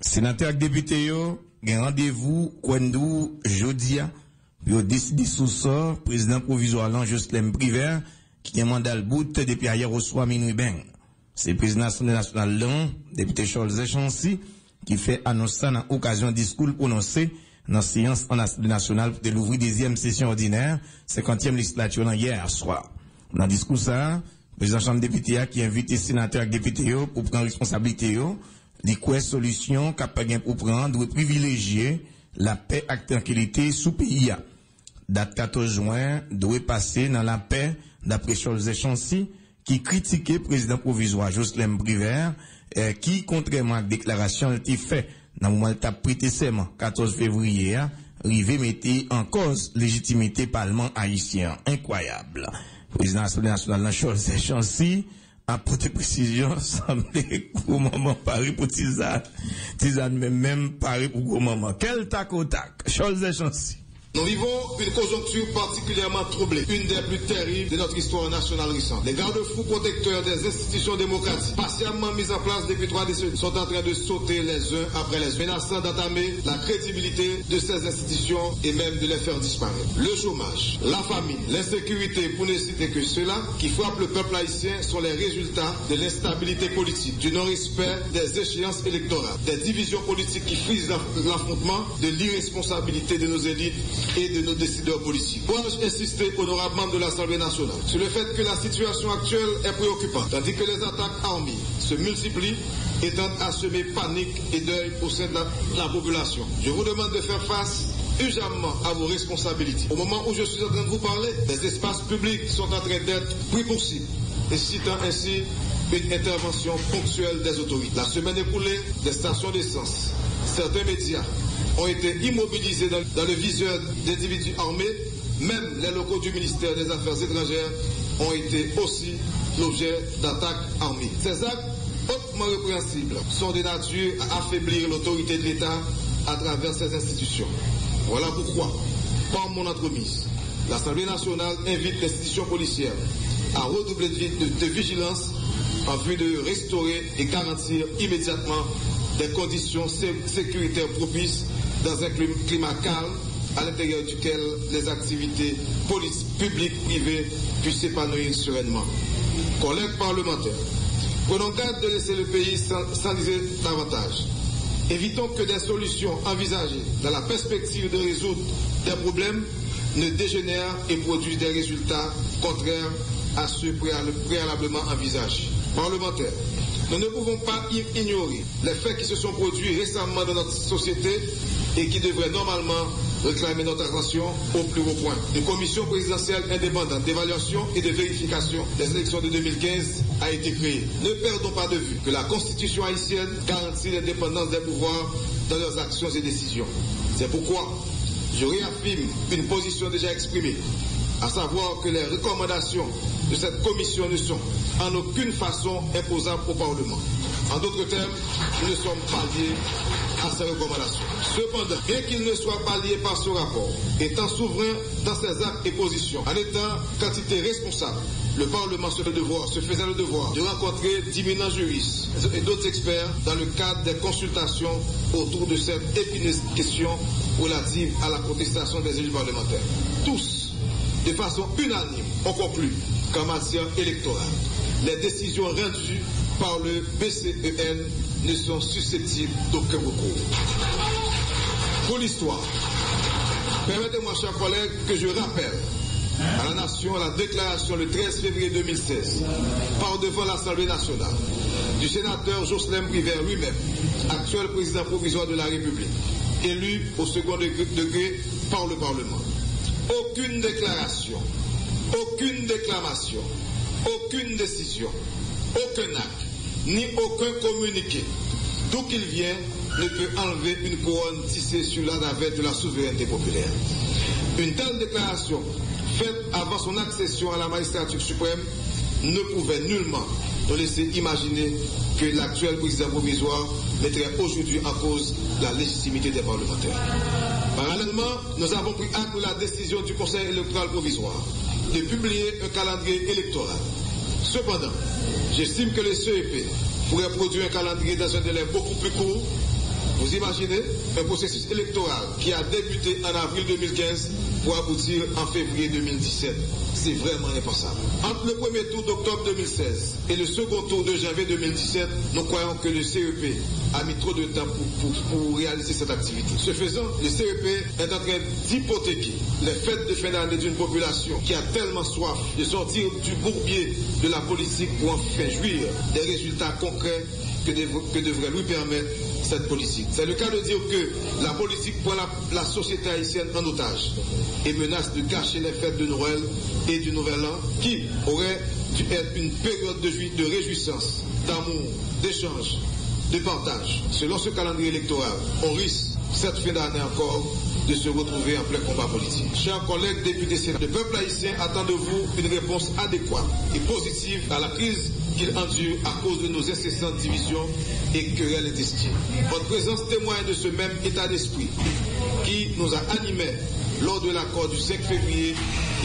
Sénateur et député yo, gen rendez-vous Kwendou jodia, puis au décidé sous ça, président provisoire lan Jocelyn Briver, qui a mandat le bout depuis hier au soir minuit ben. C'est président de l'Assemblée nationale lan, député Charles Chancy, qui fait annonce ça dans occasion discours prononcé dans séance en Assemblée nationale de l'ouvrir deuxième session ordinaire, 50e législature hier soir. Dans discours ça, président chambre député qui invite les sénateurs et députés pour prendre responsabilité les quoi solutions capable pour prendre ou privilégier la paix et la tranquillité sous pays. Date 14 juin doit passer dans la paix d'après Charles Chancy qui critiquait président provisoire Jocelyn Briver qui contrairement à la déclaration qu'il fait dans le moment où il a prêté serment 14 février arrivé mettre en cause légitimité parlement haïtien incroyable. Président de l'Assemblée nationale Charles Chancy à porter précision, semblait au moment Paris pour Tizane. Tizane même Paris pour gros moment. Quel tac au tac? Charles Chancy. Nous vivons une conjoncture particulièrement troublée, une des plus terribles de notre histoire nationale récente. Les garde-fous protecteurs des institutions démocratiques, patiemment mis en place depuis 3 décennies, sont en train de sauter les uns après les autres, menaçant d'entamer la crédibilité de ces institutions et même de les faire disparaître. Le chômage, la famine, l'insécurité, pour ne citer que cela, qui frappent le peuple haïtien, sont les résultats de l'instabilité politique, du non-respect des échéances électorales, des divisions politiques qui frisent l'affrontement, de l'irresponsabilité de nos élites et de nos décideurs politiques. Dois-je insister, honorables membres de l'Assemblée nationale, sur le fait que la situation actuelle est préoccupante, tandis que les attaques armées se multiplient et tentent à semer panique et deuil au sein de la population. Je vous demande de faire face urgemment à vos responsabilités. Au moment où je suis en train de vous parler, les espaces publics sont en train d'être pris pour cible, nécessitant ainsi une intervention ponctuelle des autorités. La semaine écoulée, des stations d'essence, certains médias ont été immobilisés dans le viseur d'individus armés. Même les locaux du ministère des Affaires étrangères ont été aussi l'objet d'attaques armées. Ces actes hautement répréhensibles sont de nature à affaiblir l'autorité de l'État à travers ces institutions. Voilà pourquoi, par mon entremise, l'Assemblée nationale invite l'institution policière à redoubler de vigilance en vue de restaurer et garantir immédiatement des conditions sécuritaires propices dans un climat calme à l'intérieur duquel les activités publiques, privées puissent s'épanouir sereinement. Collègues parlementaires, prenons garde de laisser le pays s'enliser davantage. Évitons que des solutions envisagées dans la perspective de résoudre des problèmes ne dégénèrent et produisent des résultats contraires à ceux préalablement envisagés. Parlementaires, nous ne pouvons pas ignorer les faits qui se sont produits récemment dans notre société et qui devraient normalement réclamer notre attention au plus haut point. Une commission présidentielle indépendante d'évaluation et de vérification des élections de 2015 a été créée. Ne perdons pas de vue que la Constitution haïtienne garantit l'indépendance des pouvoirs dans leurs actions et décisions. C'est pourquoi je réaffirme une position déjà exprimée, à savoir que les recommandations de cette commission ne sont en aucune façon imposables au Parlement. En d'autres termes, nous ne sommes pas liés à ces recommandations. Cependant, bien qu'il ne soit pas lié par ce rapport, étant souverain dans ses actes et positions, en étant quantité responsable, le Parlement se faisait le devoir de rencontrer d'imminents juristes et d'autres experts dans le cadre des consultations autour de cette épineuse question relative à la contestation des élus parlementaires. Tous, de façon unanime, ont conclu qu'en matière électorale, les décisions rendues par le BCEN ne sont susceptibles d'aucun recours. Pour l'histoire, permettez-moi, chers collègues, que je rappelle à la nation la déclaration le 13 février 2016 par devant l'Assemblée nationale du sénateur Jocelyn Briver lui-même, actuel président provisoire de la République, élu au second degré par le Parlement. Aucune déclaration, aucune déclamation, aucune décision, aucun acte, ni aucun communiqué, d'où qu'il vienne, ne peut enlever une couronne tissée sur la navette de la souveraineté populaire. Une telle déclaration, faite avant son accession à la magistrature suprême, ne pouvait nullement nous laisser imaginer que l'actuel président provisoire mettrait aujourd'hui en cause la légitimité des parlementaires. Parallèlement, nous avons pris acte de la décision du Conseil électoral provisoire de publier un calendrier électoral. Cependant, j'estime que le CEP pourrait produire un calendrier dans un délai beaucoup plus court, Vous imaginez un processus électoral qui a débuté en avril 2015 pour aboutir en février 2017. C'est vraiment impensable. Entre le premier tour d'octobre 2016 et le second tour de janvier 2017, nous croyons que le CEP a mis trop de temps pour réaliser cette activité. Ce faisant, le CEP est en train d'hypothéquer les fêtes de fin d'année d'une population qui a tellement soif de sortir du bourbier de la politique pour enfin jouir des résultats concrets que devrait lui permettre cette politique. C'est le cas de dire que la politique prend la société haïtienne en otage et menace de cacher les fêtes de Noël et du Nouvel An qui auraient dû être une période de réjouissance, d'amour, d'échange, de partage. Selon ce calendrier électoral, on risque cette fin d'année encore de se retrouver en plein combat politique. Chers collègues députés sénateurs, le peuple haïtien attend de vous une réponse adéquate et positive à la crise qu'il endure à cause de nos incessantes divisions et querelles intestines. Votre présence témoigne de ce même état d'esprit qui nous a animés lors de l'accord du 5 février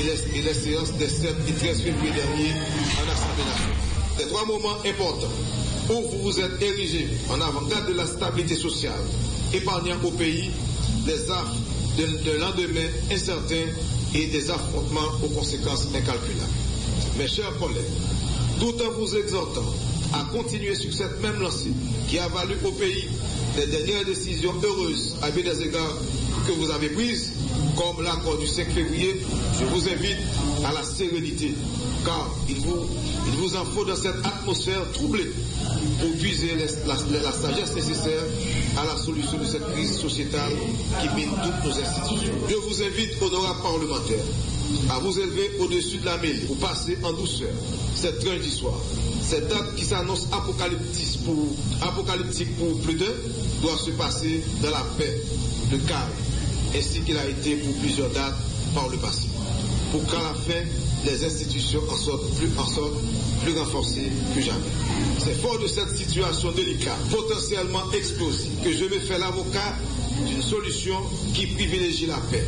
et les séances des 7 et 13 février dernier en Assemblée nationale. Ces trois moments importants où vous vous êtes érigés en avant-garde de la stabilité sociale, épargnant au pays des affres de lendemain incertains et des affrontements aux conséquences incalculables. Mes chers collègues, tout en vous exhortant à continuer sur cette même lancée qui a valu au pays les dernières décisions heureuses à bien des égards que vous avez prises, comme l'accord du 5 février, je vous invite à la sérénité, car il vous en faut dans cette atmosphère troublée pour puiser la sagesse nécessaire à la solution de cette crise sociétale qui mine toutes nos institutions. Je vous invite, honorables parlementaires, à vous élever au-dessus de la mêlée pour passer en douceur cette tranche d'histoire. Cette date qui s'annonce apocalyptique pour plus d'un doit se passer dans la paix, le calme, ainsi qu'il a été pour plusieurs dates par le passé. Pour qu'à la fin, les institutions en sortent plus renforcées que jamais. C'est fort de cette situation délicate, potentiellement explosive, que je me fais l'avocat d'une solution qui privilégie la paix,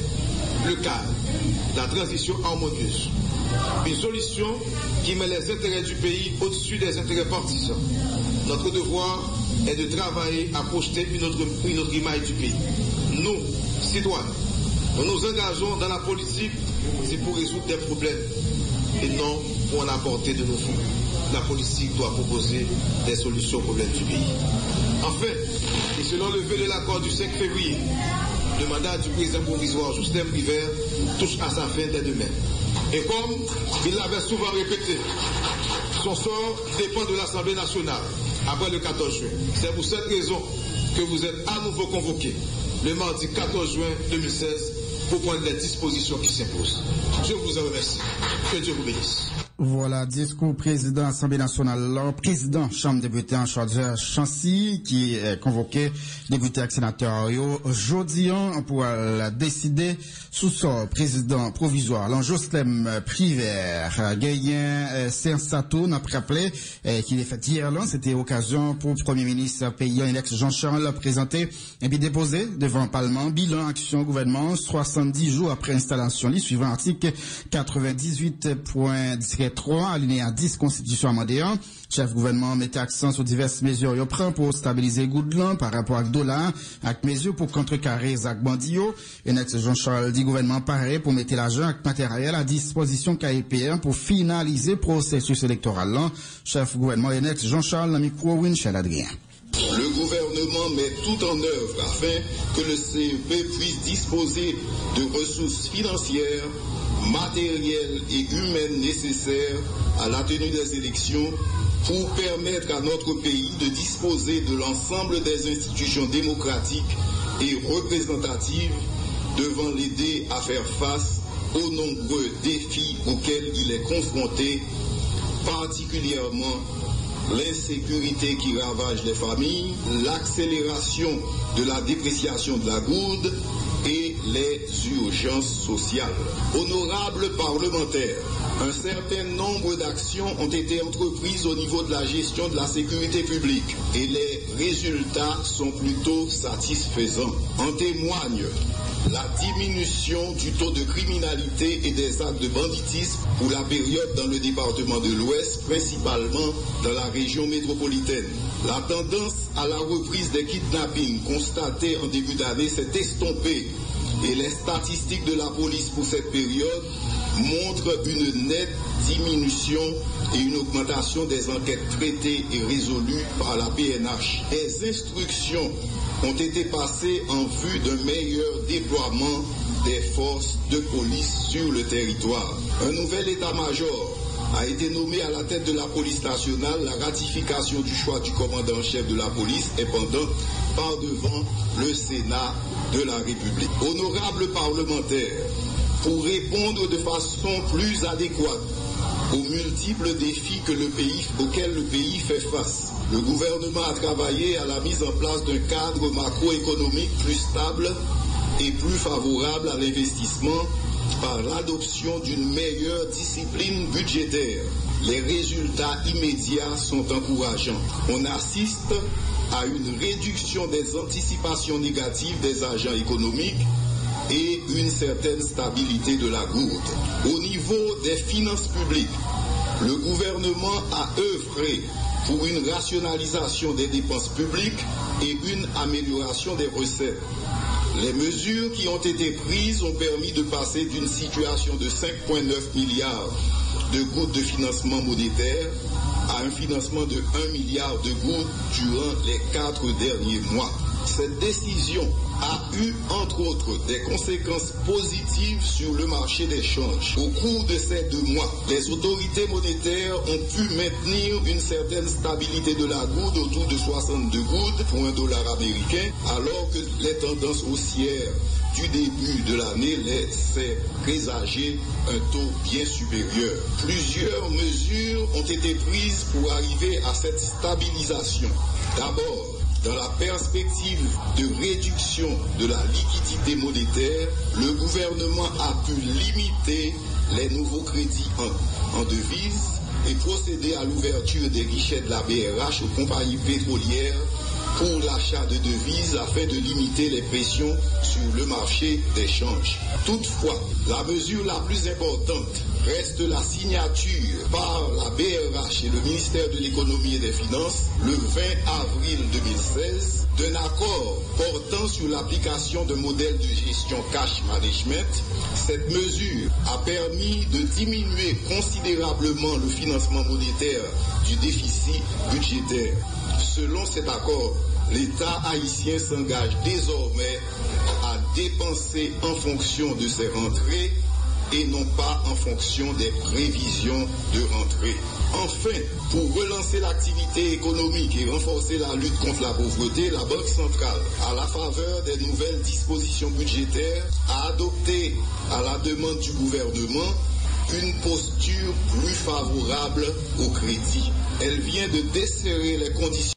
le calme, la transition harmonieuse. Une solution qui met les intérêts du pays au-dessus des intérêts partisans. Notre devoir est de travailler à projeter une autre image du pays. Nous, citoyens, nous nous engageons dans la politique, c'est pour résoudre des problèmes et non pour en apporter de nouveaux. La politique doit proposer des solutions aux problèmes du pays. Enfin, et selon le vœu de l'accord du 5 février, le mandat du président provisoire Jocelyn Briver touche à sa fin dès demain. Et comme il l'avait souvent répété, son sort dépend de l'Assemblée nationale après le 14 juin. C'est pour cette raison que vous êtes à nouveau convoqués le mardi 14 juin 2016 pour prendre les dispositions qui s'imposent. Je vous en remercie. Que Dieu vous bénisse. Voilà, discours président Assemblée nationale, président Chambre député en charge Chancy, qui est convoqué député et sénateur aujourd'hui pour décider sous son président provisoire, Jocelyn Briver. Gayen Saint-Sato n'a pas rappelé qu'il est fait hier là, c'était occasion pour le Premier ministre paysan Alex Jean-Charles présenter et puis déposer devant le Parlement bilan action gouvernement 70 jours après installation suivant l'article 98.3 alinéa 10 Constitution amendée. Chef gouvernement mettait accent sur diverses mesures qu'il prend pour stabiliser Goudlan par rapport à dollar, avec mesures pour contrecarrer Zach Bandio. Et Jean-Charles dit gouvernement pareil pour mettre l'argent avec matériel à disposition KIPR pour finaliser le processus électoral. Chef gouvernement Jean-Charles, la micro Winchell Adrien. Le gouvernement met tout en œuvre afin que le CEP puisse disposer de ressources financières, matérielles et humaines nécessaires à la tenue des élections pour permettre à notre pays de disposer de l'ensemble des institutions démocratiques et représentatives devant l'aider à faire face aux nombreux défis auxquels il est confronté, particulièrement l'insécurité qui ravage les familles, l'accélération de la dépréciation de la gourde et les urgences sociales. Honorables parlementaires, un certain nombre d'actions ont été entreprises au niveau de la gestion de la sécurité publique et les résultats sont plutôt satisfaisants. En témoigne la diminution du taux de criminalité et des actes de banditisme pour la période dans le département de l'Ouest, principalement dans la région métropolitaine. La tendance à la reprise des kidnappings constatée en début d'année s'est estompée et les statistiques de la police pour cette période montrent une nette diminution et une augmentation des enquêtes traitées et résolues par la PNH. Des instructions ont été passées en vue d'un meilleur déploiement des forces de police sur le territoire. Un nouvel état-major a été nommé à la tête de la police nationale. La ratification du choix du commandant-en-chef de la police est pendant par devant le Sénat de la République. Honorables parlementaires, pour répondre de façon plus adéquate aux multiples défis auxquels le pays fait face, le gouvernement a travaillé à la mise en place d'un cadre macroéconomique plus stable et plus favorable à l'investissement par l'adoption d'une meilleure discipline budgétaire. Les résultats immédiats sont encourageants. On assiste à une réduction des anticipations négatives des agents économiques et une certaine stabilité de la gourde. Au niveau des finances publiques, le gouvernement a œuvré pour une rationalisation des dépenses publiques et une amélioration des recettes. Les mesures qui ont été prises ont permis de passer d'une situation de 5,9 milliards de gouttes de financement monétaire à un financement de 1 milliard de gouttes durant les 4 derniers mois. Cette décision a eu, entre autres, des conséquences positives sur le marché des changes. Au cours de ces 2 mois, les autorités monétaires ont pu maintenir une certaine stabilité de la gourde autour de 62 gouttes pour $1 américain, alors que les tendances haussières du début de l'année laissaient présager un taux bien supérieur. Plusieurs mesures ont été prises pour arriver à cette stabilisation. D'abord, dans la perspective de réduction de la liquidité monétaire, le gouvernement a pu limiter les nouveaux crédits en devises et procéder à l'ouverture des guichets de la BRH aux compagnies pétrolières pour l'achat de devises afin de limiter les pressions sur le marché des changes. Toutefois, la mesure la plus importante reste la signature par la BRH et le ministère de l'économie et des finances le 20 avril 2016 d'un accord portant sur l'application d'un modèle de gestion cash management. Cette mesure a permis de diminuer considérablement le financement monétaire du déficit budgétaire. Selon cet accord, l'État haïtien s'engage désormais à dépenser en fonction de ses rentrées et non pas en fonction des prévisions de rentrée. Enfin, pour relancer l'activité économique et renforcer la lutte contre la pauvreté, la Banque centrale, à la faveur des nouvelles dispositions budgétaires, a adopté, à la demande du gouvernement, une posture plus favorable au crédit. Elle vient de desserrer les conditions